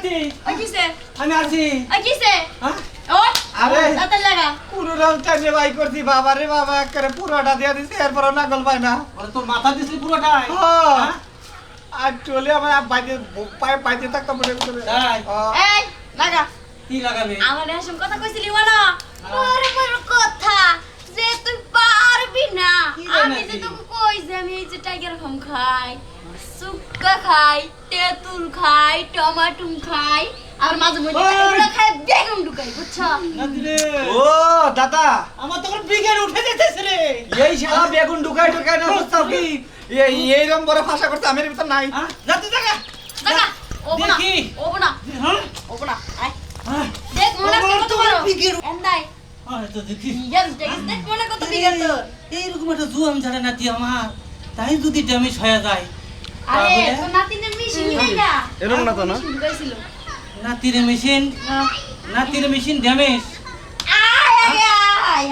নাতি ওই কিসে আমি আছি ওই কিসে হ্যাঁ ও আরে দাঁতের লাগা কোন রকম টাইমে বাই করছি বাবা রে বাবা করে পুরোটা দিয়ে দিছি এরপর নাগল পায় না ওরে তোর মাথা দিছিলি পুরোটাই হ্যাঁ আর চলে আমার বাইরে পায়ে পাইতে থাকতাম মনে করে তাই? এই লাগা কি লাগাবে আমার এসব কথা কইছিলি না বড় বড় কথা যে তুই পারবি না কি রে আমি যে নাতি? তোকে কই যে আমি এই যে টাইগার ফার্ম খাই সুক্কা খাই তেঁতুল খাই টমাটো খাই আর মাঝে মধ্যে ওই! এগুলো খাই বেগুন ঢুকাই বুঝছো নাতি রে ও দাদা আমার তো ব্রিগেড উঠে যেতেছে রে এই শালা বেগুন ঢুকাই ঢুকাই না বুঝতাম কি এইরকম বড় ভাষা করতে আমার ভিতর নাই হ্যাঁ যাতে জায়গা লাগা ওবো না দেখি। ওবো না হ্যাঁ ওবো না আয় হ্যাঁ দেখ মনে ওবো না, কত তোমার বড় বিগের- এন্দাই আরে তো দেখি ইয়াস দেখ মনে কত বিঘা তোর এইরকম একটা জুয়াম ঝাড়ে নাতি আমার তাই যদি ড্যামেজ হয়ে যায় আরে তাহলে? তো নাতিনের মিশিং নাই না এরকম না তো না? মিশিং ঢুকাইছিল নাতির মেশিন নাতির মেশিন ড্যামেজ আয় আয় আয়